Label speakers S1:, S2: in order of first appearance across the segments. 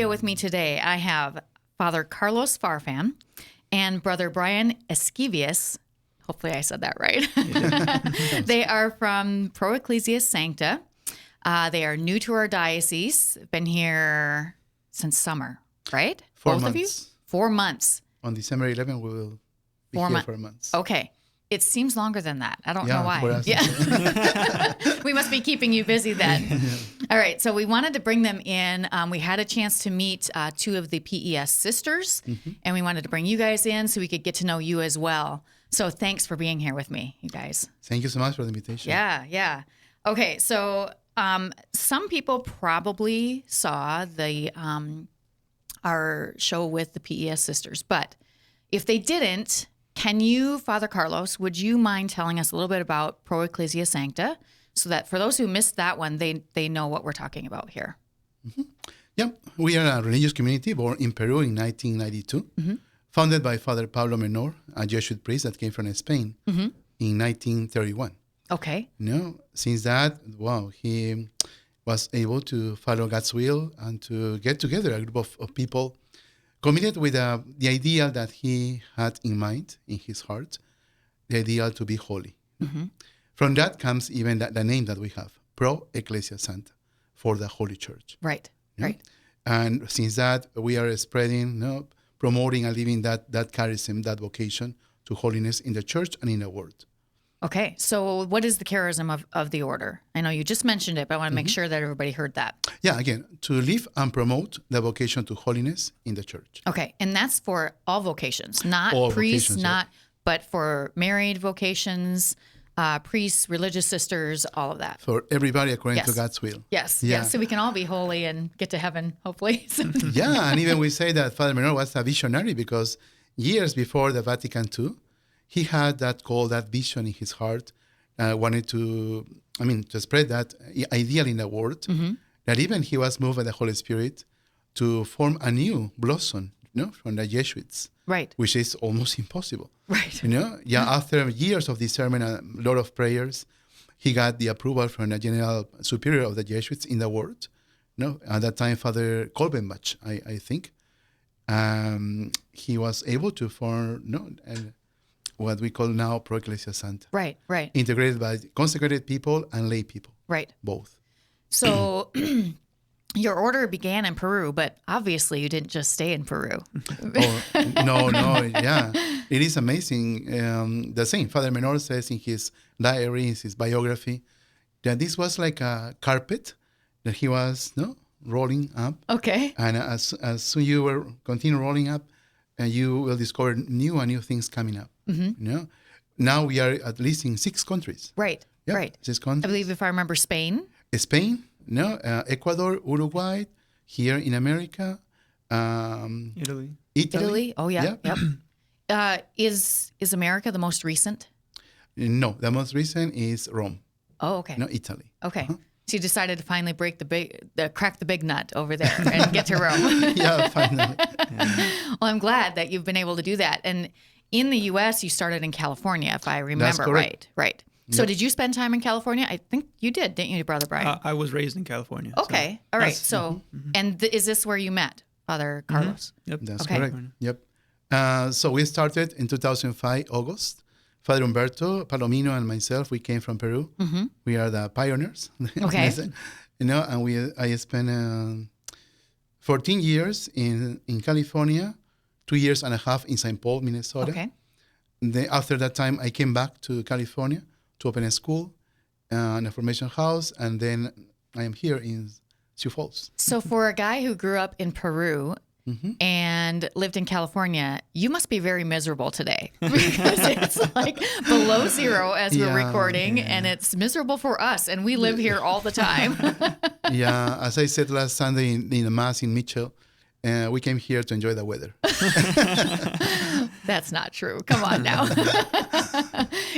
S1: studio with me today, I have Father Carlos Farfan and Brother Bryan Esquivias. Hopefully I said that right. They are from Pro Ecclesia Sancta. They are new to our diocese. Been here since summer, right?
S2: 4
S1: Both
S2: months.
S1: of you? 4 months.
S2: On December 11th, we will be here for months.
S1: Okay. It seems longer than that. I don't know why.
S2: For us.
S1: Yeah. We must be keeping you busy then. All right. So we wanted to bring them in. We had a chance to meet 2 of the PES sisters, and we wanted to bring you guys in so we could get to know you as well. So thanks for being here with me, you guys.
S2: Thank you so much for the invitation.
S1: Yeah. Okay. So some people probably saw the our show with the PES sisters, but if they didn't, can you, Father Carlos, would you mind telling us a little bit about Pro Ecclesia Sancta so that for those who missed that one, they know what we're talking about here?
S2: Yeah, we are a religious community born in Peru in 1992, founded by Father Pablo Menor, a Jesuit priest that came from Spain in 1931.
S1: Okay.
S2: Since that, he was able to follow God's will and to get together a group of people committed with the ideal that he had in mind, in his heart, the ideal to be holy. From that comes even the name that we have, Pro Ecclesia Sancta, for the Holy Church.
S1: Right.
S2: And since that, we are spreading, promoting and living that charism, that vocation to holiness in the church and in the world.
S1: Okay. So what is the charism of the order? I know you just mentioned it, but I want to make sure that everybody heard that.
S2: Yeah, again, to live and promote the vocation to holiness in the church.
S1: Okay. And that's for all vocations, not
S2: All
S1: priests,
S2: vocations,
S1: but for married vocations, priests, religious sisters, all of that.
S2: For everybody according to God's will.
S1: Yes.
S2: Yeah.
S1: So we can all be holy and get to heaven, hopefully.
S2: Yeah, and even we say that Father Menor was a visionary because years before the Vatican II, he had that call, that vision in his heart, wanted to spread that ideal in the world, that even he was moved by the Holy Spirit to form a new blossom, from the Jesuits.
S1: Right.
S2: Which is almost impossible.
S1: Right.
S2: After years of discernment and a lot of prayers, he got the approval from the General Superior of the Jesuits in the world. At that time, Father Kolbenbach, I think. He was able to form, what we call now Pro Ecclesia Sancta.
S1: Right.
S2: Integrated by consecrated people and lay people.
S1: Right.
S2: Both.
S1: So your order began in Peru, but obviously you didn't just stay in Peru.
S2: No, yeah. It is amazing. The same Father Menor says in his diary, in his biography, that this was like a carpet that he was rolling up.
S1: Okay.
S2: And as soon you will continue rolling up, and you will discover new things coming up. Now we are at least in 6 countries.
S1: Right.
S2: 6 countries.
S1: I believe if I remember Spain.
S2: Spain, Ecuador, Uruguay, here in America. Italy.
S1: Oh, yeah. Yep. Is America the most recent?
S2: No, the most recent is Rome.
S1: Oh, okay.
S2: No, Italy.
S1: Okay. So you decided to finally crack the big nut over there and get to Rome.
S2: Yeah, finally.
S1: Well, I'm glad that you've been able to do that. And in the U.S., you started in California, if I remember right. So did you spend time in California? I think you did, didn't you, Brother Bryan?
S3: I was raised in California.
S1: Okay. All right. So, and is this where you met, Father Carlos?
S3: Yep.
S2: That's correct. Yep. So we started in 2005, August. Father Humberto, Palomino, and myself, we came from Peru. We are the pioneers.
S1: Okay.
S2: And I spent 14 years in California, 2 years and a half in St. Paul, Minnesota.
S1: Okay.
S2: After that time, I came back to California to open a school and a formation house, and then I am here in Sioux Falls.
S1: So for a guy who grew up in Peru and lived in California, you must be very miserable today because it's like below zero as we're recording, and it's miserable for us, and we live here all the time.
S2: Yeah, as I said last Sunday in the Mass in Mitchell, we came here to enjoy the weather.
S1: That's not true. Come on now.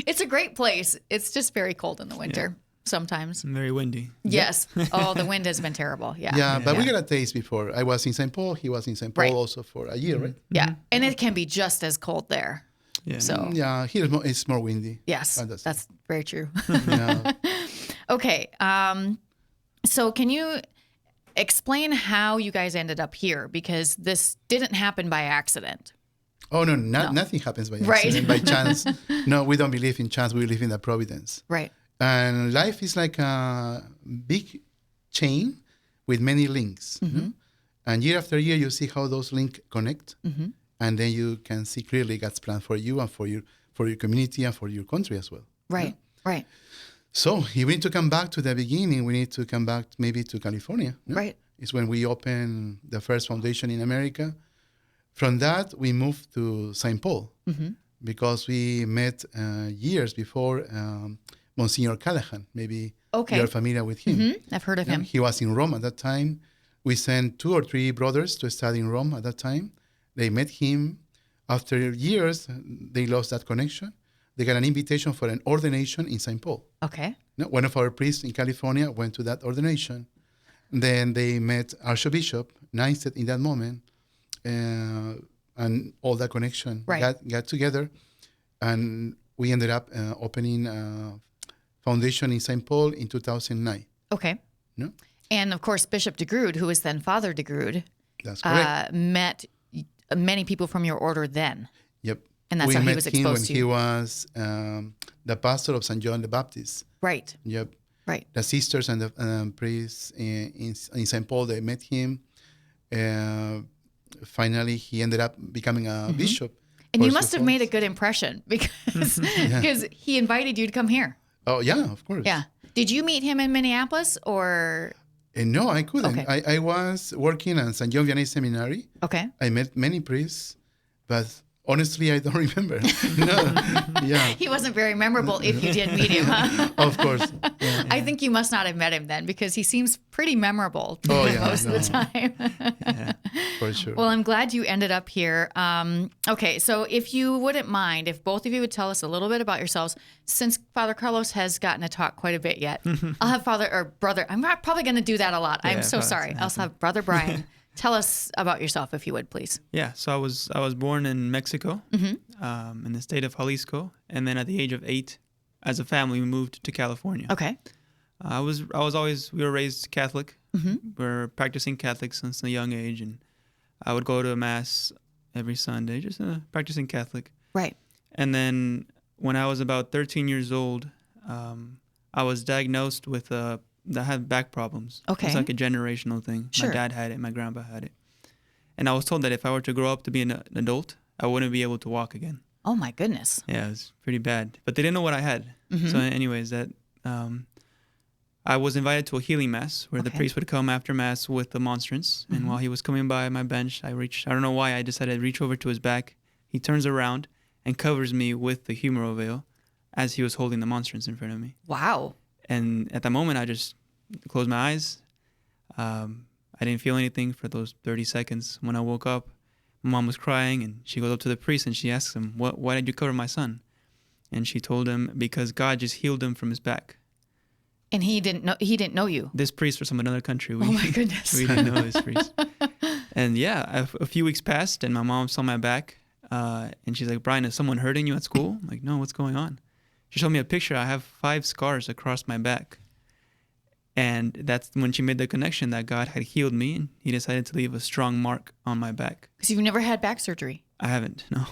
S1: It's a great place. It's just very cold in the winter sometimes.
S3: Very windy.
S1: Yes. Oh, the wind has been terrible. Yeah.
S2: Yeah, but we got a taste before. I was in St. Paul. He was in St. Paul also for a year, right?
S1: Yeah. And it can be just as cold there.
S3: Yeah.
S1: So
S2: yeah, here it's more windy.
S1: Yes, that's very true.
S2: Yeah.
S1: Okay. So can you, explain how you guys ended up here, because this didn't happen by accident.
S2: Oh, no, nothing happens by accident, by chance. No, we don't believe in chance. We believe in the providence.
S1: Right.
S2: And life is like a big chain with many links. You know? And year after year, you see how those links connect. And then you can see clearly God's plan for you and for your community and for your country as well.
S1: Right, right.
S2: So if we need to come back to the beginning, we need to come back maybe to California. No?
S1: Right.
S2: It's when we opened the first foundation in America. From that, we moved to St. Paul because we met years before Monsignor Callahan. Maybe you're familiar with him.
S1: I've heard of him.
S2: He was in Rome at that time. We sent 2 or 3 brothers to study in Rome at that time. They met him. After years, they lost that connection. They got an invitation for an ordination in St. Paul.
S1: Okay.
S2: One of our priests in California went to that ordination. Then they met Archbishop Neistat in that moment, and all that connection got together. And we ended up opening a foundation in St. Paul in 2009.
S1: Okay.
S2: No?
S1: And of course, Bishop DeGrood, who is then Father DeGrood,
S2: That's correct.
S1: Met many people from your order then.
S2: Yep.
S1: And that's how he was exposed to you.
S2: We met him when he was the pastor of St. John the Baptist.
S1: Right.
S2: Yep.
S1: Right.
S2: The sisters and the priests in St. Paul, they met him. Finally, he ended up becoming a bishop.
S1: And you must have made a good impression because he invited you to come here.
S2: Oh, yeah, of course.
S1: Yeah. Did you meet him in Minneapolis or?
S2: No, I couldn't.
S1: Okay.
S2: I was working at St. John Vianney Seminary.
S1: Okay.
S2: I met many priests, but honestly, I don't remember. No. Yeah.
S1: He wasn't very memorable if you did meet him, huh?
S2: Of course. Yeah.
S1: I think you must not have met him then because he seems pretty memorable most of the time.
S2: Yeah, for sure.
S1: Well, I'm glad you ended up here. Okay, so if you wouldn't mind, if both of you would tell us a little bit about yourselves, since Father Carlos has gotten to talk quite a bit yet, I'll have Brother, I'm probably going to do that a lot. I'm so sorry. I'll also have Brother Bryan. Tell us about yourself, if you would, please.
S3: Yeah, so I was born in Mexico, in the state of Jalisco, and then at the age of 8, as a family, we moved to California.
S1: Okay.
S3: We were raised Catholic. We were practicing Catholic since a young age, and I would go to Mass every Sunday, just practicing Catholic.
S1: Right.
S3: And then when I was about 13 years old, I was diagnosed with I had back problems.
S1: Okay.
S3: It's like a generational thing.
S1: Sure.
S3: My dad had it, my grandpa had it. And I was told that if I were to grow up to be an adult, I wouldn't be able to walk again.
S1: Oh, my goodness.
S3: Yeah, it was pretty bad. But they didn't know what I had. So anyways, I was invited to a healing mass where the priest would come after mass with the monstrance. And while he was coming by my bench, I don't know why, I decided to reach over to his back. He turns around and covers me with the humeral veil as he was holding the monstrance in front of me.
S1: Wow.
S3: And at that moment, I just closed my eyes. I didn't feel anything for those 30 seconds. When I woke up, my mom was crying, and she goes up to the priest and she asks him, why did you cover my son? And she told him, because God just healed him from his back.
S1: And he didn't know you?
S3: This priest was from another country.
S1: Oh, my goodness.
S3: We didn't know this priest. And yeah, a few weeks passed, and my mom saw my back, and she's like, Bryan, is someone hurting you at school? I'm like, no, what's going on? She showed me a picture. I have 5 scars across my back. And that's when she made the connection that God had healed me, and he decided to leave a strong mark on my back.
S1: Because you've never had back surgery?
S3: I haven't, no.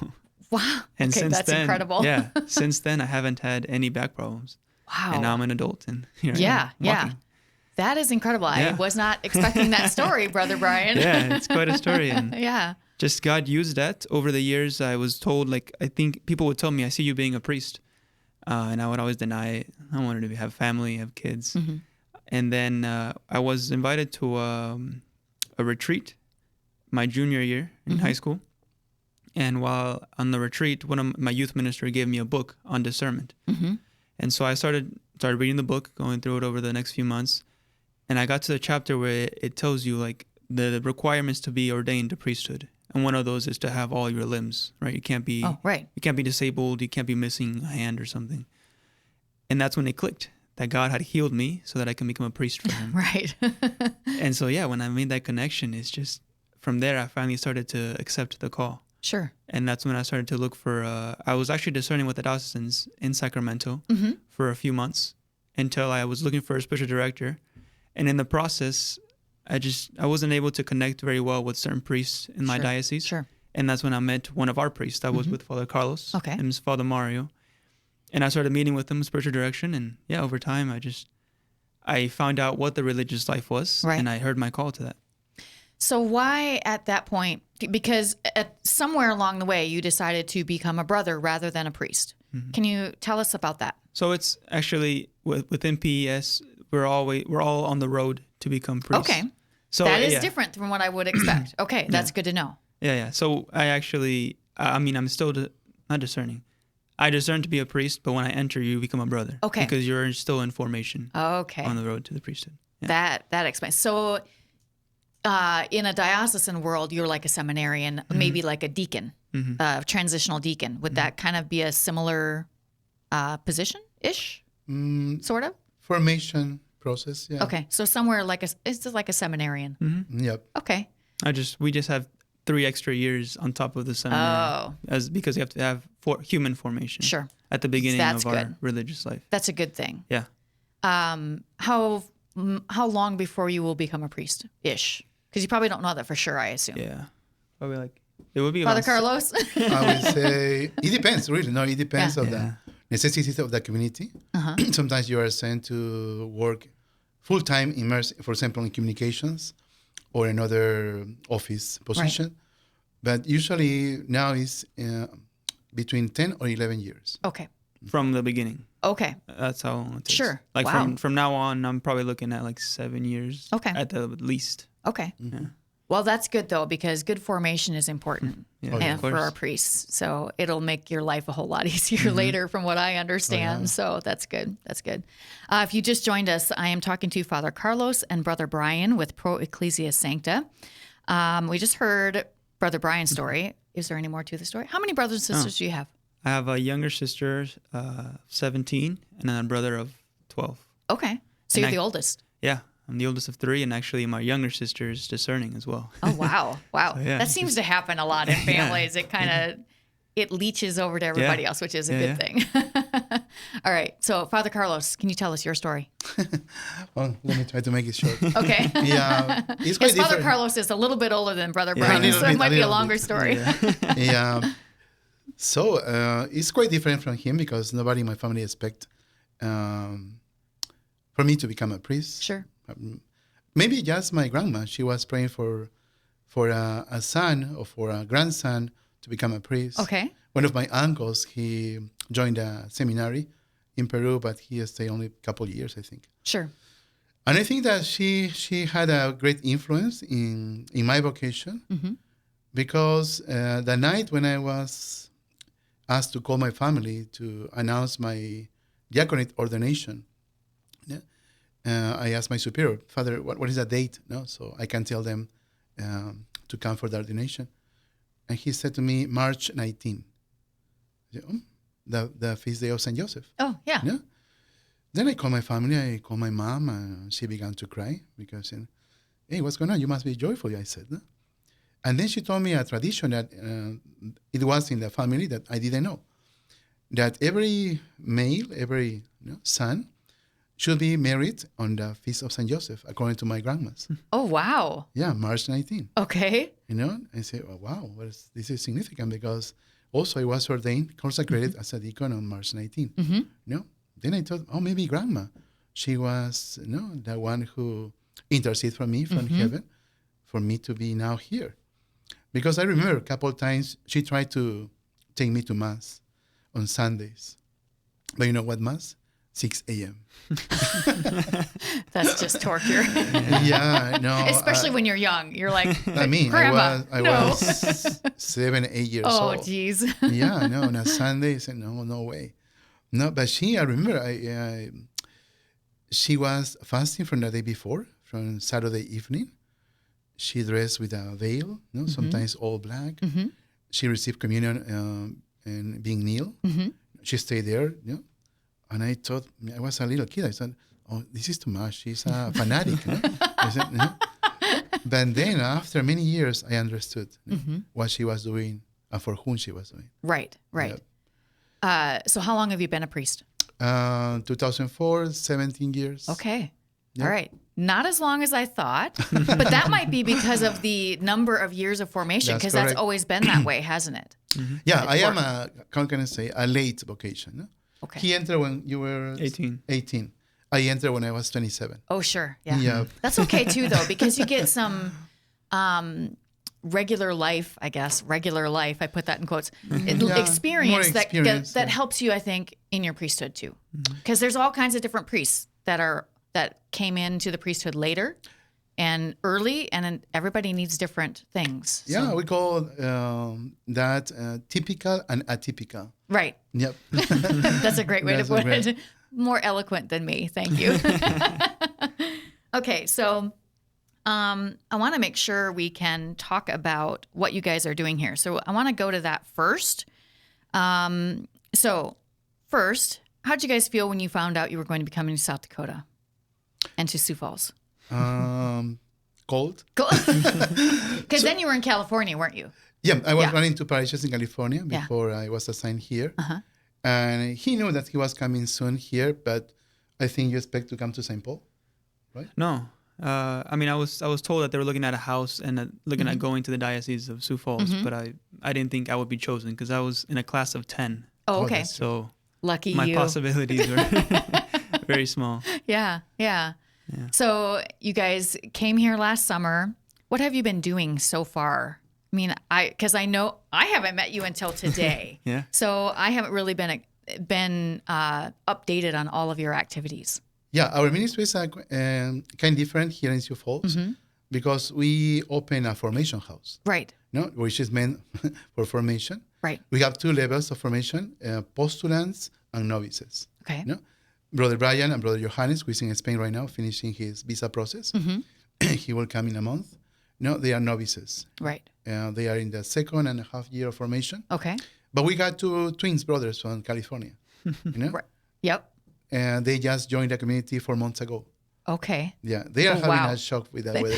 S1: Wow.
S3: And
S1: okay,
S3: since
S1: that's
S3: then,
S1: incredible.
S3: Yeah, since then I haven't had any back problems.
S1: Wow.
S3: And now I'm an adult, and here I am walking.
S1: That is incredible. I was not expecting that story, Brother Bryan.
S3: Yeah, it's quite a story. And
S1: yeah.
S3: Just God used that. Over the years, I was told, I think people would tell me, I see you being a priest. And I would always deny it. I wanted to have family, have kids. And then I was invited to a retreat my junior year in high school. And while on the retreat, one of my youth minister gave me a book on discernment. And so I started reading the book, going through it over the next few months. And I got to the chapter where it tells you the requirements to be ordained to priesthood. And one of those is to have all your limbs, right? You can't be you can't be disabled, you can't be missing a hand or something. And that's when it clicked that God had healed me so that I can become a priest for him.
S1: Right.
S3: And so when I made that connection, it's just from there I finally started to accept the call.
S1: Sure.
S3: And that's when I started to look for I was actually discerning with the dioceses in Sacramento for a few months until I was looking for a spiritual director. And in the process, I wasn't able to connect very well with certain priests in my
S1: Sure.
S3: diocese.
S1: Sure.
S3: And that's when I met one of our priests. I was with Father Carlos.
S1: Okay.
S3: And his Father Mario. And I started meeting with him in spiritual direction. And yeah, over time, I found out what the religious life was.
S1: Right.
S3: And I heard my call to that.
S1: So why at that point, because somewhere along the way, you decided to become a brother rather than a priest. Can you tell us about that?
S3: So it's actually within PES, we're all on the road to become priests.
S1: Okay.
S3: So
S1: That is different from what I would expect. Okay, that's good to know.
S3: Yeah. So I'm still not discerning. I discern to be a priest, but when I enter, you become a brother.
S1: Okay.
S3: Because you're still in formation.
S1: Okay.
S3: On the road to the priesthood. Yeah.
S1: That explains. So in a diocesan world, you're like a seminarian, maybe like a deacon, transitional deacon. Would that kind of be a similar position-ish, sort of?
S2: Formation process, yeah.
S1: Okay, so somewhere it's just like a seminarian.
S2: Yep.
S1: Okay.
S3: We just have 3 extra years on top of the seminary. Because you have to have human formation.
S1: Sure.
S3: At the beginning
S1: That's
S3: of our
S1: good.
S3: religious life.
S1: That's a good thing.
S3: Yeah.
S1: How long before you will become a priest-ish? Because you probably don't know that for sure, I assume.
S3: Yeah. Probably it would be
S1: Father
S3: about
S1: Carlos?
S2: I would say it depends, really. No, it depends of the necessities of the community. Sometimes you are sent to work full-time immersed, for example, in communications or another office position.
S1: Right.
S2: But usually now it's between 10 or 11 years.
S1: Okay.
S3: from the beginning.
S1: Okay.
S3: That's how long it takes.
S1: Sure.
S3: Like
S1: Wow.
S3: from now on, I'm probably looking at like 7 years.
S1: Okay.
S3: At the least.
S1: Okay.
S3: Yeah.
S1: Well, that's good though, because good formation is important
S3: Yeah,
S2: Oh, yeah.
S3: of
S1: for
S3: course.
S1: our priests. So it'll make your life a whole lot easier later, from what I understand.
S2: Oh, yeah.
S1: So that's good. That's good. If you just joined us, I am talking to Father Carlos and Brother Bryan with Pro Ecclesia Sancta. We just heard Brother Bryan's story. Is there any more to the story? How many brothers and sisters do you have?
S3: I have a younger sister, 17, and then a brother of 12.
S1: Okay. So you're the oldest.
S3: Yeah, I'm the oldest of 3, and actually my younger sister is discerning as well.
S1: Oh, wow. Wow.
S3: So, yeah.
S1: That seems to happen a lot in families. It kind of, it leaches over to everybody else, which is a good thing. All right. So Father Carlos, can you tell us your story?
S2: Well, let me try to make it short.
S1: Okay.
S2: Yeah, it's quite
S1: Because Father
S2: different.
S1: Carlos is a little bit older than Brother
S3: Yeah,
S1: Bryan,
S2: a little
S1: so it
S2: bit,
S1: might
S2: a
S1: be a
S2: little
S1: longer
S2: bit.
S1: story.
S2: Yeah. So it's quite different from him because nobody in my family expect for me to become a priest.
S1: Sure.
S2: Maybe just my grandma. She was praying for a son or for a grandson to become a priest.
S1: Okay.
S2: One of my uncles, he joined a seminary in Peru, but he stayed only a couple of years, I think.
S1: Sure.
S2: And I think that she had a great influence in my vocation because the night when I was asked to call my family to announce my diaconate ordination, I asked my superior, Father, what is the date? No, so I can tell them to come for the ordination. And he said to me, March 19. I said, the feast day of St. Joseph.
S1: Oh, yeah.
S2: Yeah. Then I called my family. I called my mom, and she began to cry because, hey, what's going on? You must be joyful, I said. No? And then she told me a tradition that it was in the family that I didn't know. That every male, every son, should be married on the feast of St. Joseph, according to my grandmas.
S1: Oh, wow.
S2: Yeah, March 19.
S1: Okay.
S2: I say, oh, wow, this is significant because also I was ordained, consecrated as a deacon on March 19. Then I thought, oh, maybe grandma. She was the one who interceded for me from heaven for me to be now here. Because I remember a couple of times she tried to take me to Mass on Sundays. But you know what Mass? 6 a.m.
S1: That's just torture.
S2: Yeah, no.
S1: Especially when you're young. You're like,
S2: I mean,
S1: Grandma,
S2: I
S1: no.
S2: was 7, 8 years
S1: Oh,
S2: old.
S1: geez.
S2: Yeah, no, on a Sunday, I said, no way. No, but I remember, she was fasting from the day before, from Saturday evening. She dressed with a veil, sometimes all black. She received communion and being kneel. She stayed there, and I thought, I was a little kid. I thought, oh, this is too much. She's a fanatic. I said, But then after many years, I understood what she was doing and for whom she was doing.
S1: Right. So how long have you been a priest?
S2: 2004, 17 years.
S1: Okay.
S2: Yeah.
S1: All right. Not as long as I thought, but that might be because of the number of years of formation,
S2: That's
S1: because that's
S2: correct.
S1: always been that way, hasn't it?
S2: Yeah, I am
S1: worked.
S2: how can I say, a late vocation. No?
S1: Okay.
S2: He entered when you were
S3: 18.
S2: 18. I entered when I was 27.
S1: Oh, sure. Yeah.
S2: Yeah.
S1: That's okay too, though, because you get some regular life, I guess, regular life. I put that in quotes.
S2: Yeah,
S1: Experience
S2: more
S1: that
S2: experience,
S1: that
S2: yeah.
S1: helps you, I think, in your priesthood too, because there's all kinds of different priests that came into the priesthood later and early, and everybody needs different things. So-
S2: Yeah, we call that typical and atypical.
S1: Right.
S2: Yep.
S1: That's a great way to
S2: That's a
S1: put
S2: great-
S1: it. More eloquent than me. Thank you. Okay, so I want to make sure we can talk about what you guys are doing here. So I want to go to that first. So first, how'd you guys feel when you found out you were going to be coming to South Dakota and to Sioux Falls?
S2: Cold.
S1: Because then you were in California, weren't you?
S2: Yeah, I was
S1: Yeah.
S2: running 2 parishes in California
S1: Yeah.
S2: before I was assigned here.
S1: Uh-huh.
S2: And he knew that he was coming soon here, but I think you expect to come to St. Paul.
S3: No. I mean, I was told that they were looking at a house and looking at going to the Diocese of Sioux Falls, but I didn't think I would be chosen because I was in a class of 10.
S1: Oh, okay.
S2: that's-
S3: So
S1: Lucky
S3: my
S1: you.
S3: possibilities were very small.
S1: Yeah. So you guys came here last summer. What have you been doing so far? I mean, because I know I haven't met you until today.
S3: Yeah.
S1: So I haven't really been updated on all of your activities.
S2: Yeah, our ministry is kind of different here in Sioux Falls because we open a formation house,
S1: Right.
S2: no, which is meant for formation.
S1: Right.
S2: We have 2 levels of formation, postulants and novices.
S1: Okay.
S2: No? Brother Bryan and Brother Johannes, who is in Spain right now, finishing his visa process. He will come in a month. No, they are novices.
S1: Right.
S2: They are in the 2.5 year of formation.
S1: Okay.
S2: But we got 2 twins brothers from California.
S1: Right. Yep.
S2: And they just joined the community 4 months ago.
S1: Okay.
S2: Yeah, they are
S1: Oh,
S2: having
S1: wow.
S2: a shock with that weather.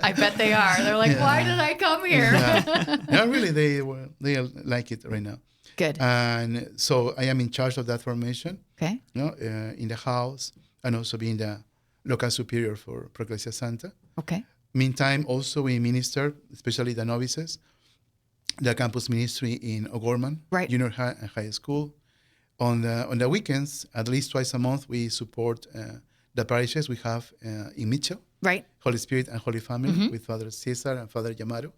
S1: I bet they are. They're like, why did I come here?
S2: Yeah, really, they like it right now.
S1: Good.
S2: And so I am in charge of that formation,
S1: Okay.
S2: in the house, and also being the local superior for Pro Ecclesia Sancta.
S1: Okay.
S2: Meantime, also we minister, especially the novices, the campus ministry in O'Gorman,
S1: Right.
S2: junior high and high school. On the weekends, at least twice a month, we support the parishes we have in Mitchell,
S1: Right.
S2: Holy Spirit and Holy Family, with Father Cesar and Father Yamaro.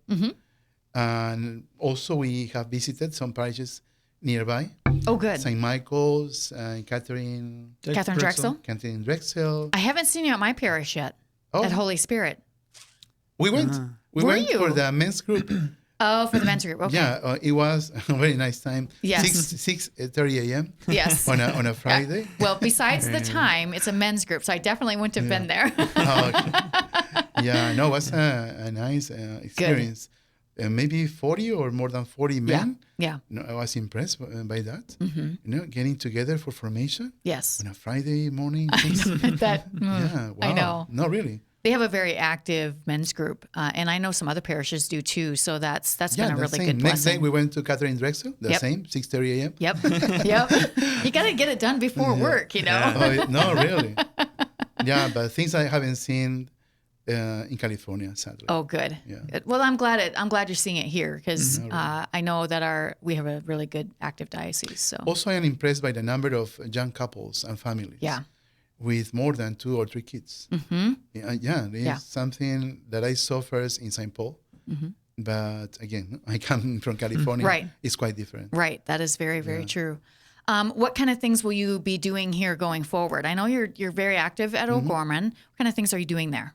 S2: And also we have visited some parishes nearby,
S1: Oh, good.
S2: St. Michael's, Catherine Drexel.
S1: I haven't seen you at my parish yet. At Holy Spirit.
S2: We went. We
S1: Were
S2: went
S1: you?
S2: for the men's group.
S1: Oh, for the men's group. Okay.
S2: Yeah, it was a very nice time.
S1: Yes.
S2: 6:30 a.m.
S1: Yes.
S2: on a Friday.
S1: Yeah. Well, besides the time, it's a men's group, so I definitely wouldn't have been there.
S2: Oh, okay. Yeah, no, it was a nice experience. Maybe 40 or more than 40 men.
S1: Yeah.
S2: No, I was impressed by that. You know, getting together for formation
S1: Yes.
S2: on a Friday morning.
S1: That.
S2: Yeah, wow.
S1: I know.
S2: No, really.
S1: They have a very active men's group, and I know some other parishes do too. So that's been a
S2: the
S1: really
S2: same.
S1: good
S2: Next day
S1: blessing.
S2: we went to Catherine Drexel, the
S1: Yep.
S2: same, 6:30 a.m.
S1: Yep. Yep. You got to get it done before work, you know.
S3: Yeah.
S2: Oh, no, really. Yeah, but things I haven't seen in California, sadly.
S1: Oh, good.
S2: Yeah.
S1: Good. Well, I'm glad you're seeing it here because I know that we have a really good active diocese. So
S2: Also, I am impressed by the number of young couples and families.
S1: yeah.
S2: With more than 2 or 3 kids. Yeah, it's something that I saw first in St. Paul. But again, I come from California.
S1: Right.
S2: It's quite different.
S1: Right. That is very, very true. What kind of things will you be doing here going forward? I know you're very active at O'Gorman. What kind of things are you doing there?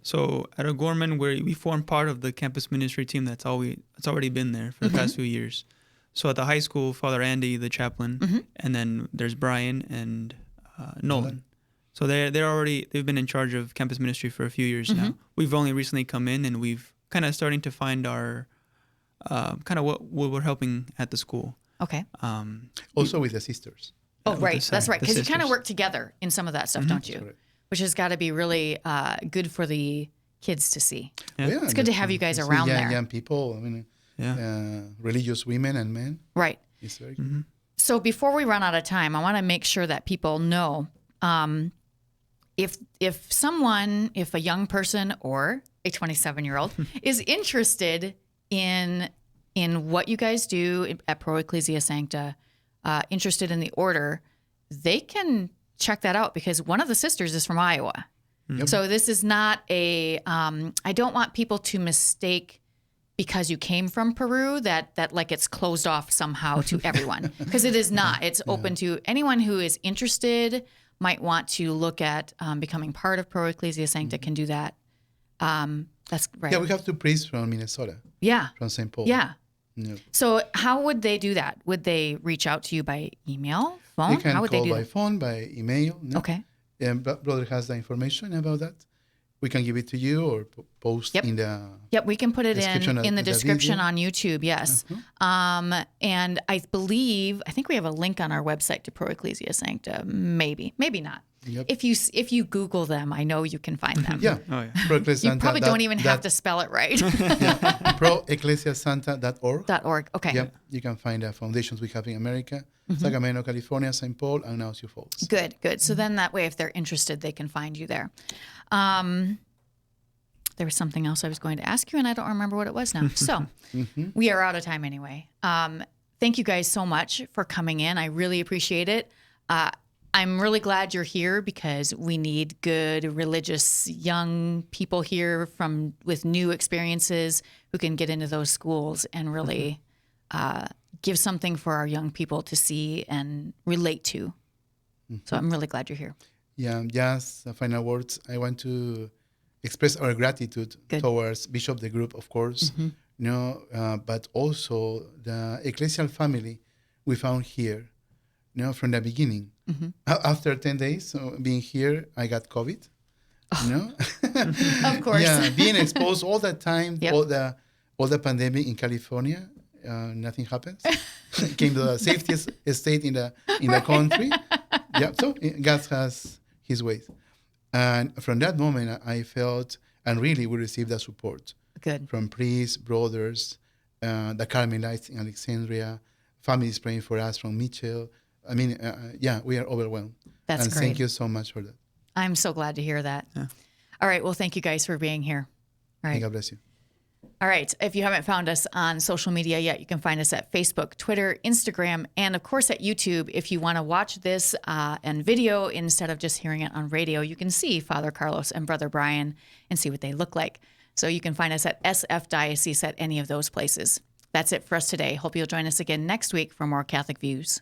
S3: So at O'Gorman, we form part of the campus ministry team that's already been there for the past few years. So at the high school, Father Andy, the chaplain, and then there's Bryan and Nolan. So they've been in charge of campus ministry for a few years now. We've only recently come in, and we've kind of starting to find our kind of what we're helping at the school.
S1: Okay.
S2: Also with the sisters.
S1: Oh,
S3: with
S1: right.
S3: the
S1: That's right.
S3: the
S1: Because you kind of
S3: sisters.
S1: work together in some of that stuff, don't you?
S2: Correct.
S1: Which has got to be really good for the kids to see.
S3: Yeah.
S1: It's good to have you guys
S2: see
S1: around there.
S2: Young people, I mean, religious women and men.
S1: Right.
S2: It's very good.
S1: So before we run out of time, I want to make sure that people know if a young person or a 27-year-old is interested in what you guys do at Pro Ecclesia Sancta, interested in the order, they can check that out because one of the sisters is from Iowa.
S2: Yep.
S1: So this is not I don't want people to mistake because you came from Peru that like it's closed off somehow to everyone, because it is not. It's open to anyone who is interested, might want to look at becoming part of Pro Ecclesia Sancta can do that. That's right.
S2: Yeah, we have two priests from Minnesota,
S1: Yeah.
S2: from St. Paul.
S1: Yeah.
S2: Yeah.
S1: So how would they do that? Would they reach out to you by email, phone?
S2: They can
S1: How would
S2: call
S1: they do
S2: by
S1: that?
S2: phone, by email. No?
S1: Okay.
S2: And brother has the information about that. We can give it to you or post
S1: Yep.
S2: in the.
S1: Yep, we can put it
S2: Description
S1: in the
S2: of the
S1: description
S2: video.
S1: on YouTube. Yes, and I think we have a link on our website to Pro Ecclesia Sancta. Maybe not.
S2: Yep.
S1: If you Google them, I know you can find them.
S2: Yeah.
S3: Oh, yeah.
S2: Pro Ecclesia
S1: You
S2: Santa,
S1: probably don't even have to spell it right.
S2: ProEcclesiaSanta.org.
S1: .org. Okay.
S2: Yep. You can find the foundations we have in America, Sacramento, California, St. Paul, and now Sioux Falls.
S1: Good. So then that way, if they're interested, they can find you there. There was something else I was going to ask you, and I don't remember what it was now. So we are out of time anyway. Thank you guys so much for coming in. I really appreciate it. I'm really glad you're here because we need good, religious young people here with new experiences who can get into those schools and really give something for our young people to see and relate to. So I'm really glad you're here.
S2: Yeah, just final words. I want to express our gratitude towards Bishop, the group, of course, but also the ecclesial family we found here, from the beginning. After 10 days being here, I got COVID.
S1: Of course.
S2: Yeah, being exposed all the time,
S1: Yep.
S2: all the pandemic in California, nothing happens. Came to the safest state in the country. Yeah, so God has His ways. And from that moment, I felt, and really we received the support
S1: Good.
S2: from priests, brothers, the Carmelites in Alexandria, families praying for us from Mitchell. I mean, we are overwhelmed.
S1: That's
S2: and
S1: great.
S2: Thank you so much for that.
S1: I'm so glad to hear that.
S3: Yeah.
S1: All right. Well, thank you guys for being here. All
S2: May
S1: right.
S2: God bless you.
S1: All right. If you haven't found us on social media yet, you can find us at Facebook, Twitter, Instagram, and of course at YouTube. If you want to watch this and video instead of just hearing it on radio, you can see Father Carlos and Brother Bryan and see what they look like. So you can find us at SF Diocese at any of those places. That's it for us today. Hope you'll join us again next week for more Catholic Views.